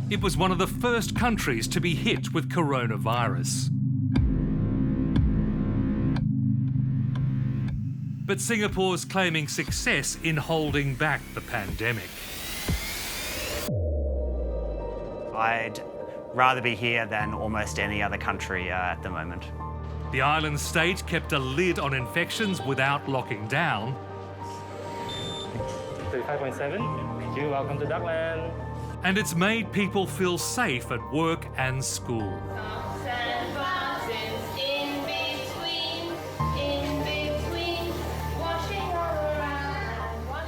It was one of the first countries to be hit with coronavirus. But Singapore's claiming success in holding back the pandemic. I'd rather be here than almost any other country at the moment. The island state kept a lid on infections without locking down. 35.7, you're welcome to Dockland. And it's made people feel safe at work and school.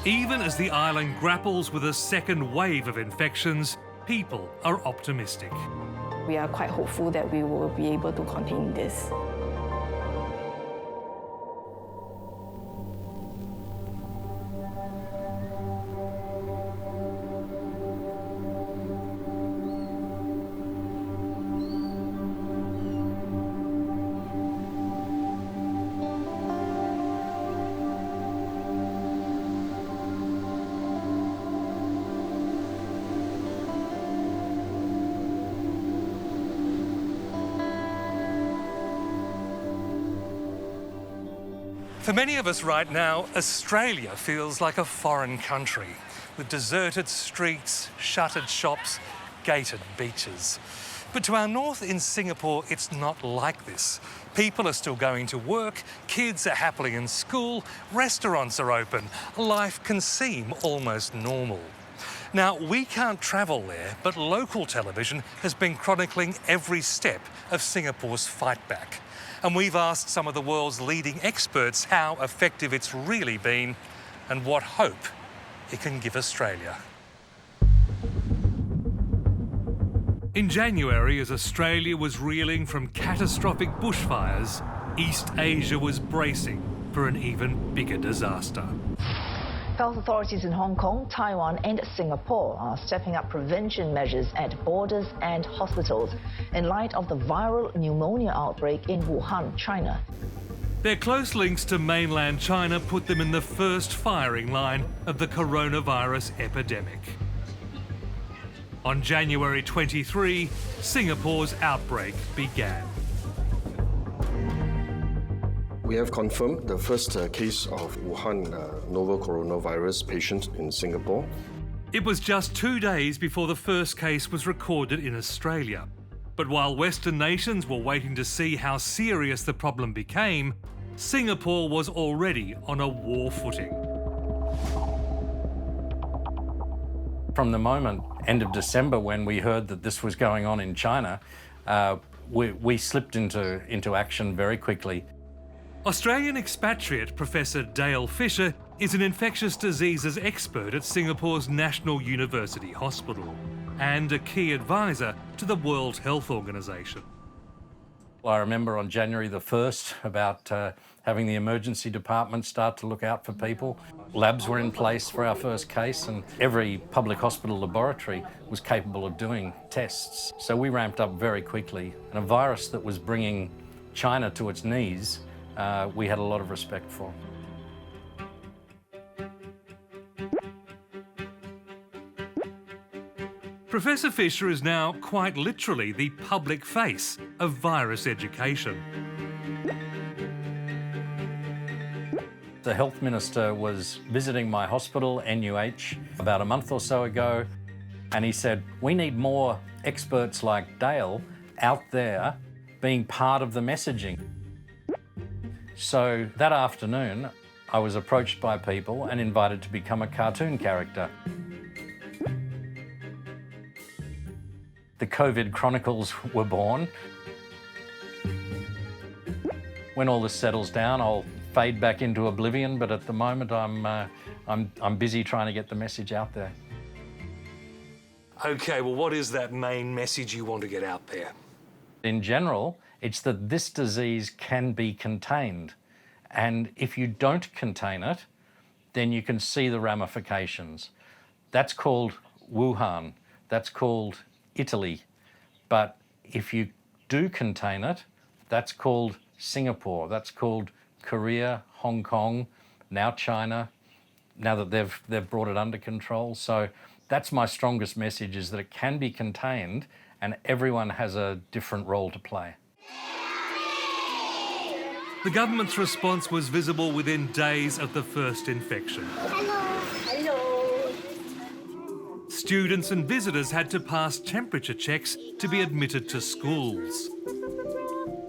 Even as the island grapples with a second wave of infections, people are optimistic. We are quite hopeful that we will be able to contain this. For many of us right now, Australia feels like a foreign country, with deserted streets, shuttered shops, gated beaches. But to our north in Singapore, it's not like this. People are still going to work, kids are happily in school, restaurants are open. Life can seem almost normal. Now, we can't travel there, but local television has been chronicling every step of Singapore's fight back. And we've asked some of the world's leading experts how effective it's really been and what hope it can give Australia. In January, as Australia was reeling from catastrophic bushfires, East Asia was bracing for an even bigger disaster. Health authorities in Hong Kong, Taiwan and Singapore are stepping up prevention measures at borders and hospitals in light of the viral pneumonia outbreak in Wuhan, China. Their close links to mainland China put them in the first firing line of the coronavirus epidemic. On January 23, Singapore's outbreak began. We have confirmed the first case of Wuhan novel coronavirus patient in Singapore. It was just 2 days before the first case was recorded in Australia. But while Western nations were waiting to see how serious the problem became, Singapore was already on a war footing. From the moment, end of December, when we heard that this was going on in China, we slipped into action very quickly. Australian expatriate Professor Dale Fisher is an infectious diseases expert at Singapore's National University Hospital and a key advisor to the World Health Organization. I remember on January the 1st about having the emergency department start to look out for people. Labs were in place for our first case and every public hospital laboratory was capable of doing tests. So we ramped up very quickly. And a virus that was bringing China to its knees, we had a lot of respect for. Professor Fisher is now quite literally the public face of virus education. The health minister was visiting my hospital, NUH, about a month or so ago, and he said, we need more experts like Dale out there being part of the messaging. So that afternoon, I was approached by people and invited to become a cartoon character. The COVID Chronicles were born. When all this settles down, I'll fade back into oblivion, but at the moment I'm busy trying to get the message out there. Okay, well, what is that main message you want to get out there? In general, it's that this disease can be contained. And if you don't contain it, then you can see the ramifications. That's called Wuhan. That's called Italy. But if you do contain it, that's called Singapore. That's called Korea, Hong Kong, now China, now that they've brought it under control. So That's my strongest message, is that it can be contained and everyone has a different role to play. The government's response was visible within days of the first infection. Hello. Students and visitors had to pass temperature checks to be admitted to schools.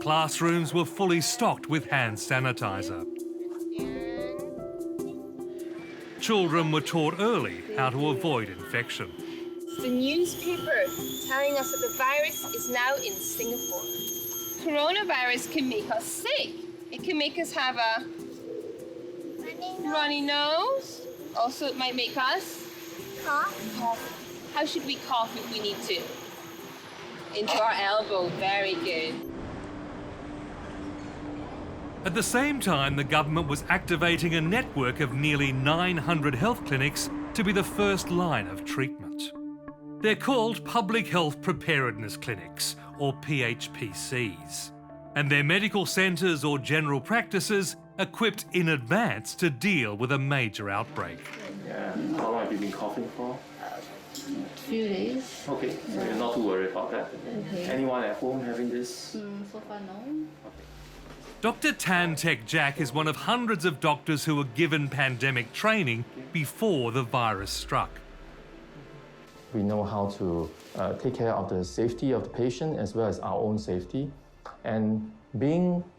Classrooms were fully stocked with hand sanitizer. Children were taught early how to avoid infection. The newspaper telling us that the virus is now in Singapore. Coronavirus can make us sick. It can make us have a runny nose. Also, it might make us cough. How should we cough if we need to? Into our elbow. Very good. At the same time, the government was activating a network of nearly 900 health clinics to be the first line of treatment. They're called Public Health Preparedness Clinics, or PHPCs, and they're medical centres or general practices equipped in advance to deal with a major outbreak. Yeah. How long have you been coughing for? Few days. Okay, so you're not too worried about that. Okay. Anyone at home having this? So far, no. Dr. Tan Tek Jack is one of hundreds of doctors who were given pandemic training before the virus struck. We know how to take care of the safety of the patient as well as our own safety. And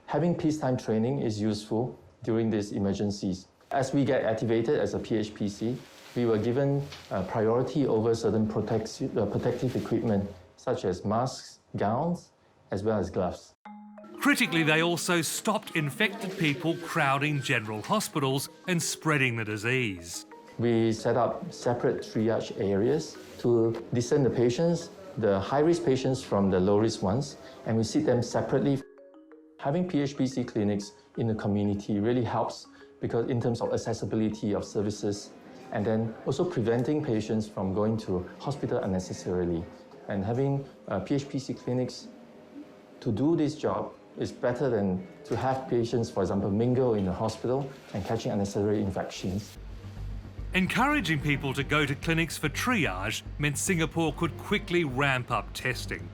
having peacetime training is useful during these emergencies. As we get activated as a PHPC, we were given priority over certain protective equipment, such as masks, gowns, as well as gloves. Critically, they also stopped infected people crowding general hospitals and spreading the disease. We set up separate triage areas to discern the patients, the high-risk patients from the low-risk ones, and we sit them separately. Having PHPC clinics in the community really helps because in terms of accessibility of services, and then also preventing patients from going to hospital unnecessarily. And having PHPC clinics to do this job is better than to have patients, for example, mingle in the hospital and catching unnecessary infections. Encouraging people to go to clinics for triage meant Singapore could quickly ramp up testing.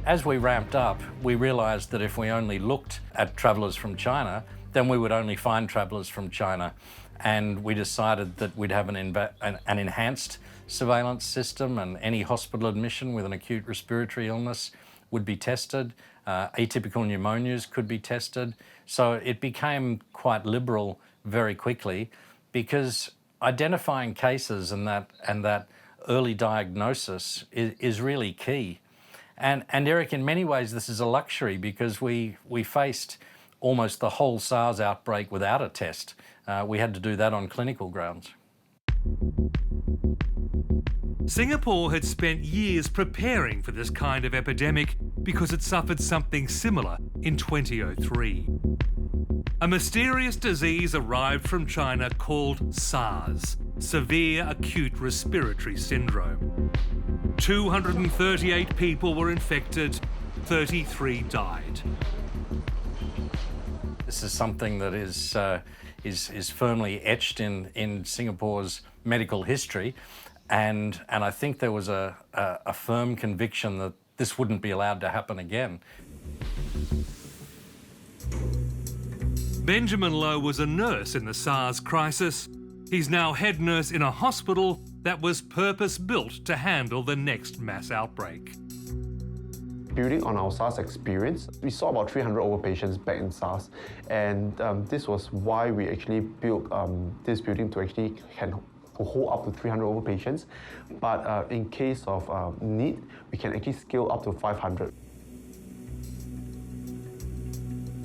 As we ramped up, we realised that if we only looked at travellers from China, then we would only find travellers from China. And we decided that we'd have an enhanced surveillance system, and any hospital admission with an acute respiratory illness would be tested. Atypical pneumonias could be tested. So it became quite liberal very quickly, because identifying cases and that early diagnosis is really key. And Eric, in many ways, this is a luxury, because we faced almost the whole SARS outbreak without a test. We had to do that on clinical grounds. Singapore had spent years preparing for this kind of epidemic because it suffered something similar in 2003. A mysterious disease arrived from China called SARS, Severe Acute Respiratory Syndrome. 238 people were infected, 33 died. This is something that is firmly etched in Singapore's medical history, and I think there was a firm conviction that this wouldn't be allowed to happen again. Benjamin Loh was a nurse in the SARS crisis. He's now head nurse in a hospital that was purpose-built to handle the next mass outbreak. Building on our SARS experience, we saw about 300 over patients back in SARS, and this was why we actually built this building to actually hold up to 300 over patients. But in case of need, we can actually scale up to 500.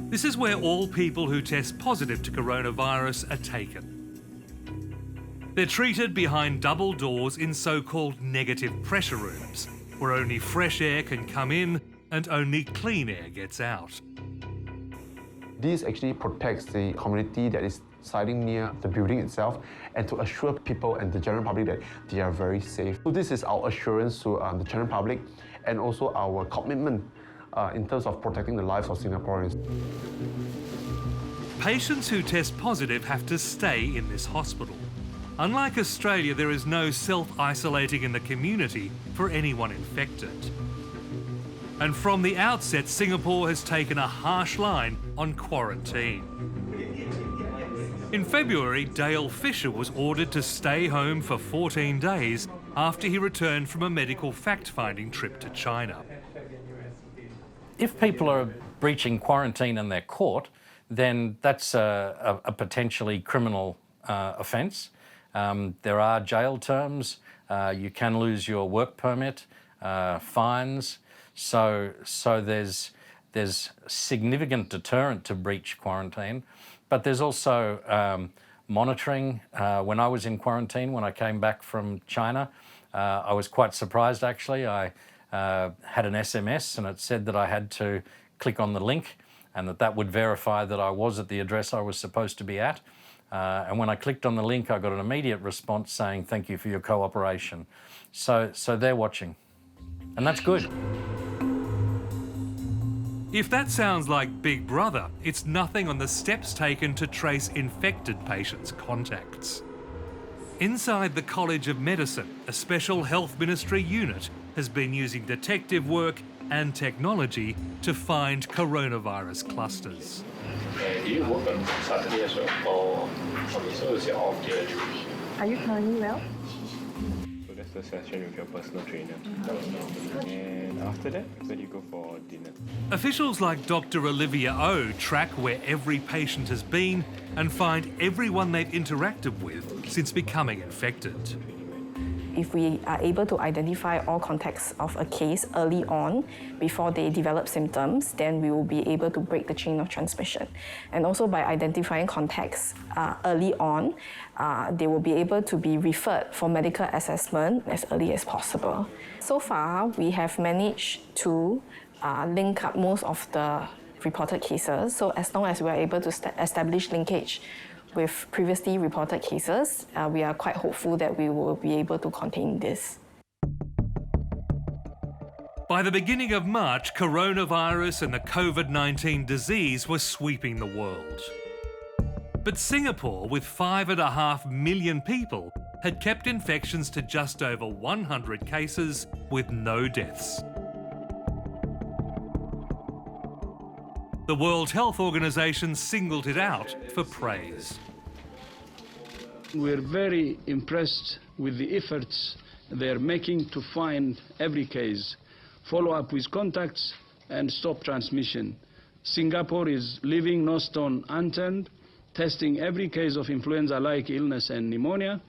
This is where all people who test positive to coronavirus are taken. They're treated behind double doors in so-called negative pressure rooms, where only fresh air can come in and only clean air gets out. This actually protects the community that is siding near the building itself, and to assure people and the general public that they are very safe. So this is our assurance to the general public, and also our commitment in terms of protecting the lives of Singaporeans. Patients who test positive have to stay in this hospital. Unlike Australia, there is no self-isolating in the community for anyone infected. And from the outset, Singapore has taken a harsh line on quarantine. In February, Dale Fisher was ordered to stay home for 14 days after he returned from a medical fact-finding trip to China. If people are breaching quarantine and they're caught, then that's a potentially criminal offence. There are jail terms. You can lose your work permit, fines. So there's significant deterrent to breach quarantine, but there's also monitoring. When I was in quarantine, when I came back from China, I was quite surprised actually. I had an SMS and it said that I had to click on the link and that would verify that I was at the address I was supposed to be at. And when I clicked on the link, I got an immediate response saying, "Thank you for your cooperation." So they're watching, and that's good. If that sounds like Big Brother, it's nothing on the steps taken to trace infected patients' contacts. Inside the College of Medicine, a special health ministry unit has been using detective work and technology to find coronavirus clusters. Do you work on Saturday as well? Or so is your off day? Are you currently well? So that's the session with your personal trainer. And after that, where do you go for dinner? Officials like Dr. Olivia O track where every patient has been and find everyone they've interacted with since becoming infected. If we are able to identify all contacts of a case early on, before they develop symptoms, then we will be able to break the chain of transmission. And also by identifying contacts early on, they will be able to be referred for medical assessment as early as possible. So far, we have managed to link up most of the reported cases. So as long as we are able to establish linkage with previously reported cases, we are quite hopeful that we will be able to contain this. By the beginning of March, coronavirus and the COVID-19 disease were sweeping the world. But Singapore, with 5.5 million people, had kept infections to just over 100 cases with no deaths. The World Health Organization singled it out for praise. We're very impressed with the efforts they're making to find every case, follow up with contacts, and stop transmission. Singapore is leaving no stone unturned, testing every case of influenza-like illness and pneumonia,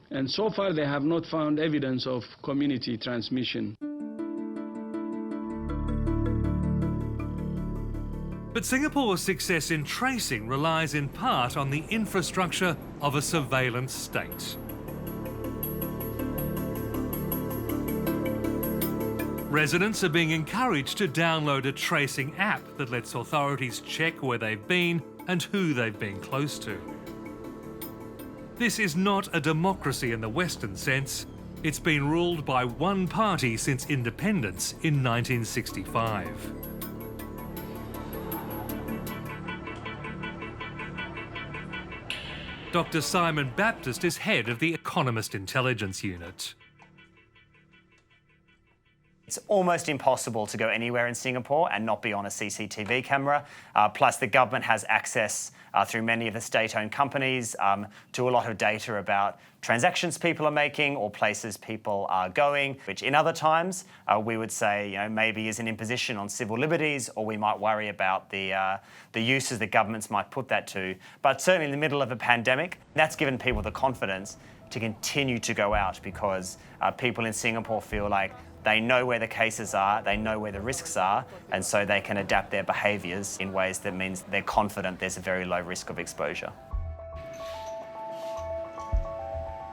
and so far they have not found evidence of community transmission. But Singapore's success in tracing relies in part on the infrastructure of a surveillance state. Residents are being encouraged to download a tracing app that lets authorities check where they've been and who they've been close to. This is not a democracy in the Western sense. It's been ruled by one party since independence in 1965. Dr. Simon Baptist is head of the Economist Intelligence Unit. It's almost impossible to go anywhere in Singapore and not be on a CCTV camera. Plus, the government has access through many of the state-owned companies to a lot of data about transactions people are making or places people are going, which in other times we would say, maybe is an imposition on civil liberties, or we might worry about the uses that governments might put that to. But certainly in the middle of a pandemic, that's given people the confidence to continue to go out because people in Singapore feel like they know where the cases are, they know where the risks are, and so they can adapt their behaviours in ways that means they're confident there's a very low risk of exposure.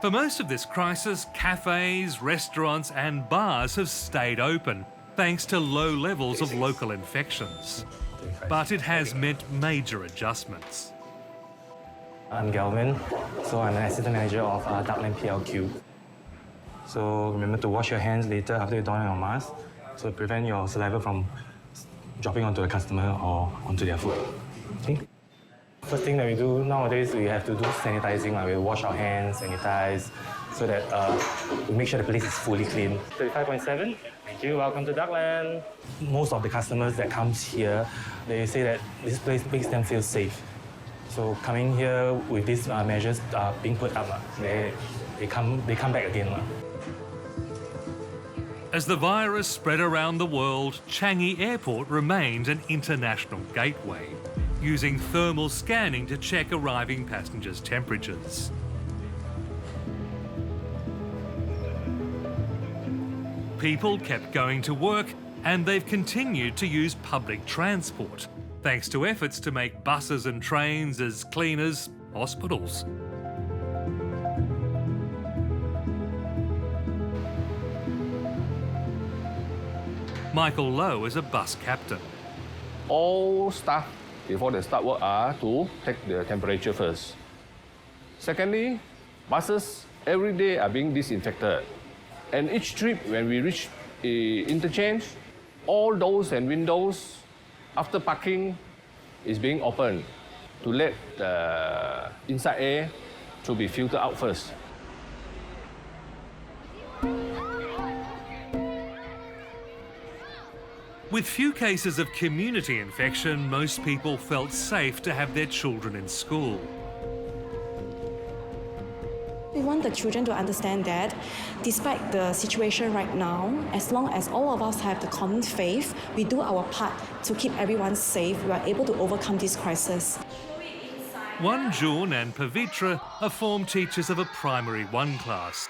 For most of this crisis, cafes, restaurants and bars have stayed open, thanks to low levels of local infections. But it has meant major adjustments. I'm Galvin, so I'm an assistant manager of Darkland PLQ. So remember to wash your hands later after you don your mask, so prevent your saliva from dropping onto the customer or onto their food. Okay? First thing that we do nowadays, we have to do sanitizing. We wash our hands, sanitize, so that we make sure the place is fully clean. 35.7. Thank you. Welcome to Duckland. Most of the customers that comes here, they say that this place makes them feel safe. So coming here with these measures being put up, they come back again. As the virus spread around the world, Changi Airport remained an international gateway, using thermal scanning to check arriving passengers' temperatures. People kept going to work, and they've continued to use public transport, thanks to efforts to make buses and trains as clean as hospitals. Michael Lowe is a bus captain. All staff, before they start work, are to take the temperature first. Secondly, buses every day are being disinfected. And each trip, when we reach the interchange, all doors and windows, after parking, is being opened to let the inside air to be filtered out first. With few cases of community infection, most people felt safe to have their children in school. We want the children to understand that despite the situation right now, as long as all of us have the common faith, we do our part to keep everyone safe, we are able to overcome this crisis. Wan Jun and Pavitra are form teachers of a primary 1 class.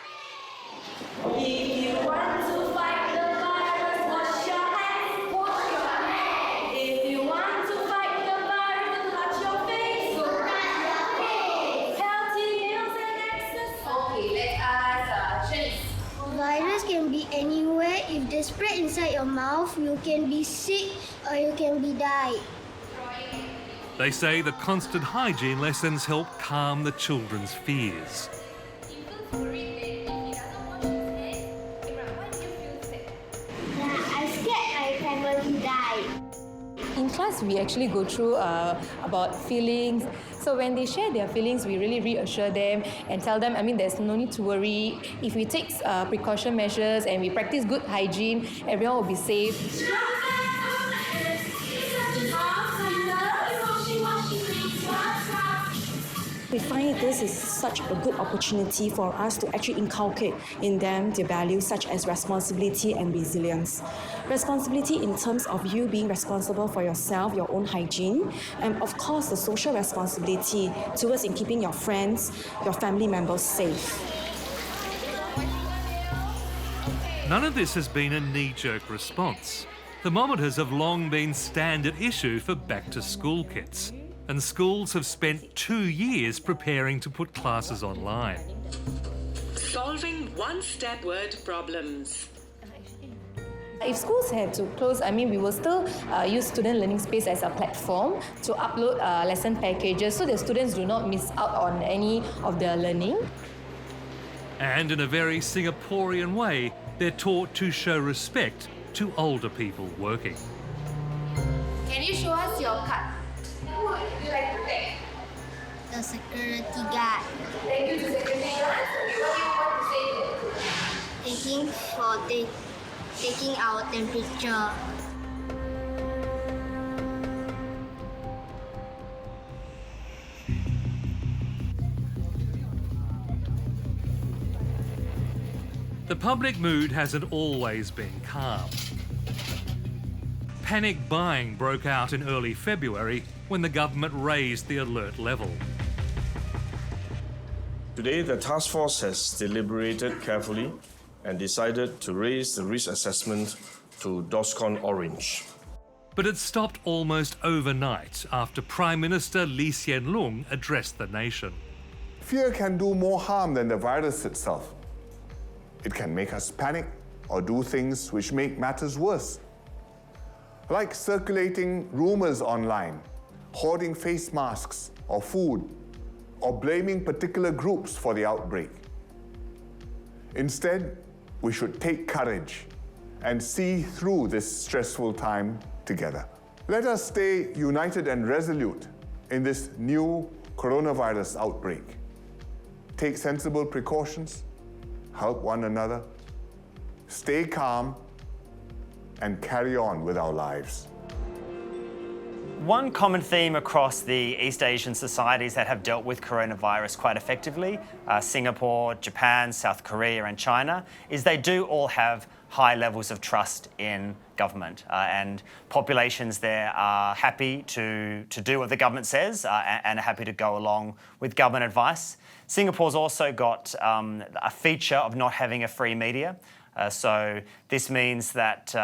If you want to fight the virus, wash your hands, wash your hands. If you want to fight the virus, touch your face, touch your face. Healthy meals and exercise. Okay, let us change. Virus can be anywhere. If they spread inside your mouth, you can be sick or you can be die. They say the constant hygiene lessons help calm the children's fears. I'm scared my family die. In class, we actually go through about feelings. So when they share their feelings, we really reassure them and tell them, there's no need to worry. If we take precaution measures and we practice good hygiene, everyone will be safe. We find this is such a good opportunity for us to actually inculcate in them the values such as responsibility and resilience. Responsibility in terms of you being responsible for yourself, your own hygiene, and of course the social responsibility towards in keeping your friends, your family members safe. None of this has been a knee-jerk response. Thermometers have long been standard issue for back-to-school kits, and schools have spent 2 years preparing to put classes online. Solving one-step word problems. If schools had to close, we will still use Student Learning Space as a platform to upload lesson packages so that students do not miss out on any of their learning. And in a very Singaporean way, they're taught to show respect to older people working. Can you show us your card? Who would you like to thank? The security guard. Thank you to security guard. What do you want to say? Taking our temperature. The public mood hasn't always been calm. Panic buying broke out in early February when the government raised the alert level. Today, the task force has deliberated carefully and decided to raise the risk assessment to DORSCON Orange. But it stopped almost overnight after Prime Minister Hsien Loong addressed the nation. Fear can do more harm than the virus itself. It can make us panic or do things which make matters worse. Like circulating rumors online, hoarding face masks or food, or blaming particular groups for the outbreak. Instead, we should take courage and see through this stressful time together. Let us stay united and resolute in this new coronavirus outbreak. Take sensible precautions, help one another, stay calm, and carry on with our lives. One common theme across the East Asian societies that have dealt with coronavirus quite effectively, Singapore, Japan, South Korea and China, is they do all have high levels of trust in government, and populations there are happy to do what the government says and are happy to go along with government advice. Singapore's also got a feature of not having a free media. So this means that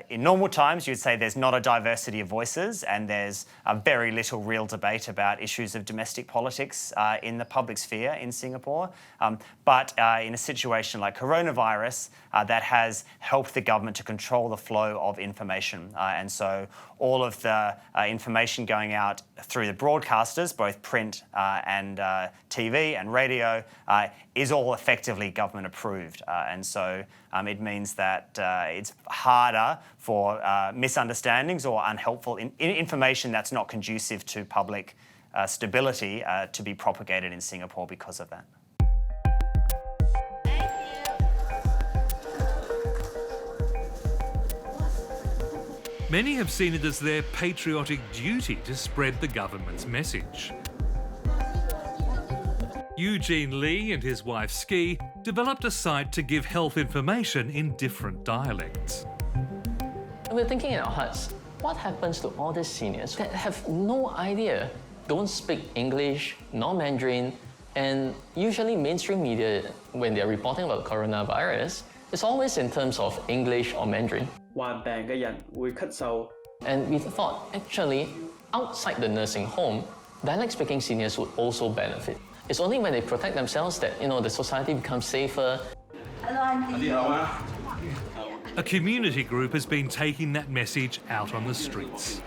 in normal times you'd say there's not a diversity of voices and there's very little real debate about issues of domestic politics in the public sphere in Singapore. But in a situation like coronavirus, that has helped the government to control the flow of information. And so all of the information going out through the broadcasters, both print and TV and radio, is all effectively government approved. And so it means that it's harder for misunderstandings or unhelpful information that's not conducive to public stability to be propagated in Singapore because of that. Many have seen it as their patriotic duty to spread the government's message. Eugene Lee and his wife Ski developed a site to give health information in different dialects. We're thinking in our hearts, what happens to all these seniors that have no idea, don't speak English, nor Mandarin, and usually mainstream media, when they're reporting about coronavirus, it's always in terms of English or Mandarin. And we thought, actually, outside the nursing home, dialect-speaking seniors would also benefit. It's only when they protect themselves that, the society becomes safer. A community group has been taking that message out on the streets.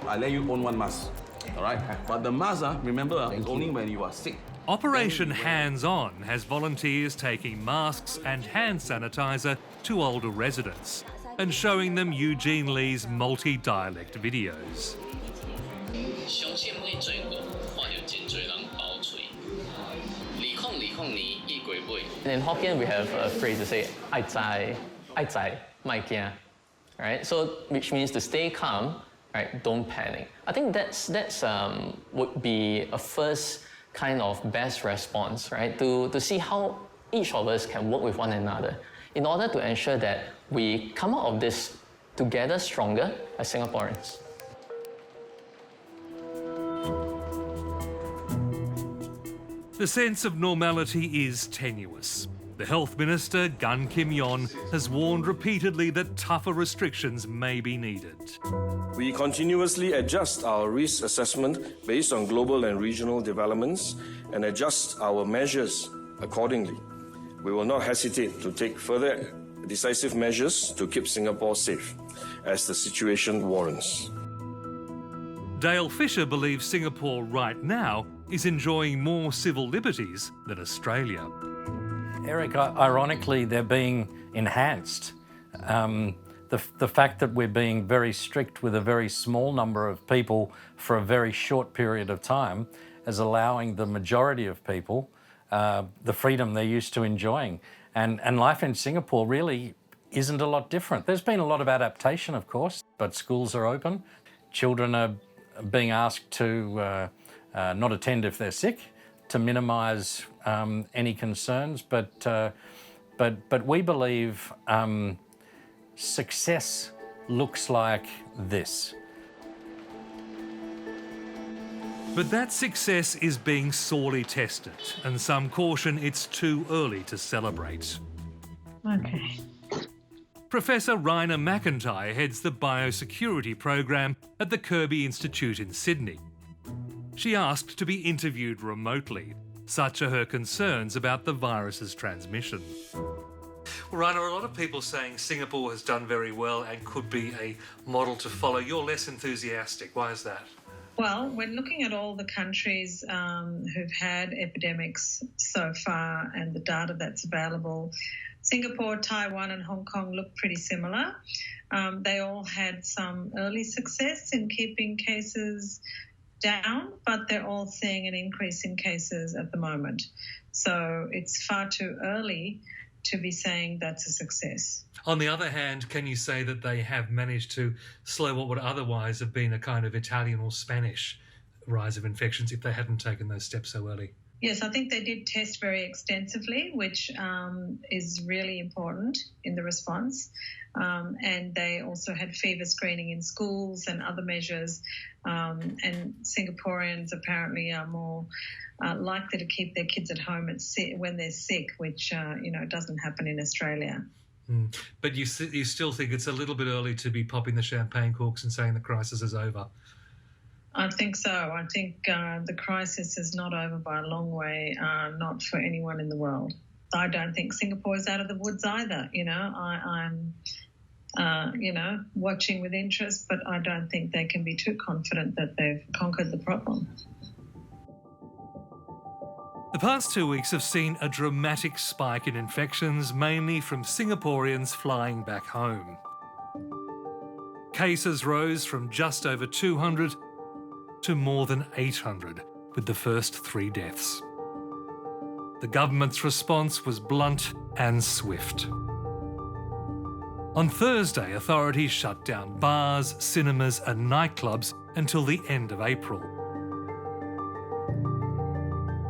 I let you own one mask, all right? But the mask, remember, is only when you are sick. Operation Hands On has volunteers taking masks and hand sanitizer to older residents and showing them Eugene Lee's multi-dialect videos. And in Hokkien, we have a phrase to say, "Ai zai, mai kia," right? So, which means to stay calm, right? Don't panic. I think that's would be a first kind of best response, right? To see how each of us can work with one another in order to ensure that we come out of this together stronger as Singaporeans. The sense of normality is tenuous. The Health Minister, Gan Kim Yon, has warned repeatedly that tougher restrictions may be needed. We continuously adjust our risk assessment based on global and regional developments and adjust our measures accordingly. We will not hesitate to take further decisive measures to keep Singapore safe as the situation warrants. Dale Fisher believes Singapore right now is enjoying more civil liberties than Australia. Eric, ironically, they're being enhanced. The fact that we're being very strict with a very small number of people for a very short period of time is allowing the majority of people the freedom they're used to enjoying. And life in Singapore really isn't a lot different. There's been a lot of adaptation, of course, but schools are open. Children are being asked to not attend if they're sick, to minimise any concerns. But we believe success looks like this. But that success is being sorely tested, and some caution it's too early to celebrate. Okay. Professor Raina McIntyre heads the biosecurity program at the Kirby Institute in Sydney. She asked to be interviewed remotely. Such are her concerns about the virus's transmission. Well, Raina, a lot of people saying Singapore has done very well and could be a model to follow. You're less enthusiastic. Why is that? Well, when looking at all the countries who've had epidemics so far and the data that's available, Singapore, Taiwan and Hong Kong look pretty similar. They all had some early success in keeping cases down, but they're all seeing an increase in cases at the moment. So it's far too early to be saying that's a success. On the other hand, can you say that they have managed to slow what would otherwise have been a kind of Italian or Spanish rise of infections if they hadn't taken those steps so early? Yes, I think they did test very extensively, which is really important in the response. And they also had fever screening in schools and other measures. And Singaporeans apparently are more likely to keep their kids at home when they're sick, which, doesn't happen in Australia. But you still think it's a little bit early to be popping the champagne corks and saying the crisis is over? I think so. I think the crisis is not over by a long way, not for anyone in the world. I don't think Singapore is out of the woods either. I'm watching with interest, but I don't think they can be too confident that they've conquered the problem. The past 2 weeks have seen a dramatic spike in infections, mainly from Singaporeans flying back home. Cases rose from just over 200 to more than 800, with the first 3 deaths. The government's response was blunt and swift. On Thursday, authorities shut down bars, cinemas and nightclubs until the end of April,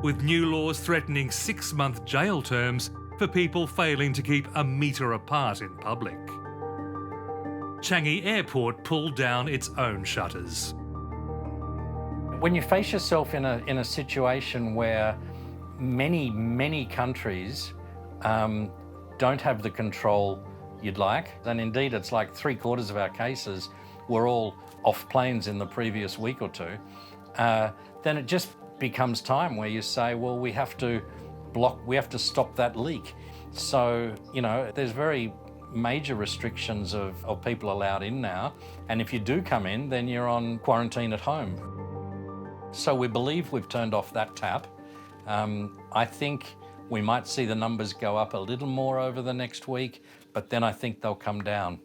with new laws threatening 6-month jail terms for people failing to keep a metre apart in public. Changi Airport pulled down its own shutters. When you face yourself in a situation where many countries don't have the control you'd like, and indeed it's like 3/4 of our cases were all off planes in the previous week or two, then it just becomes time where you say, well, we have to stop that leak. So, there's very major restrictions of people allowed in now, and if you do come in, then you're on quarantine at home. So we believe we've turned off that tap. I think we might see the numbers go up a little more over the next week, but then I think they'll come down.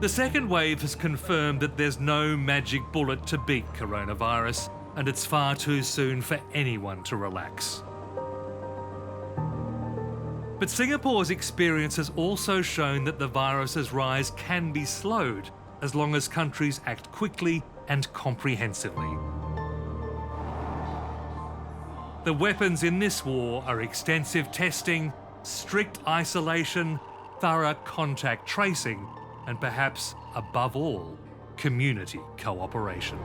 The second wave has confirmed that there's no magic bullet to beat coronavirus, and it's far too soon for anyone to relax. But Singapore's experience has also shown that the virus's rise can be slowed as long as countries act quickly and comprehensively. The weapons in this war are extensive testing, strict isolation, thorough contact tracing, and perhaps, above all, community cooperation.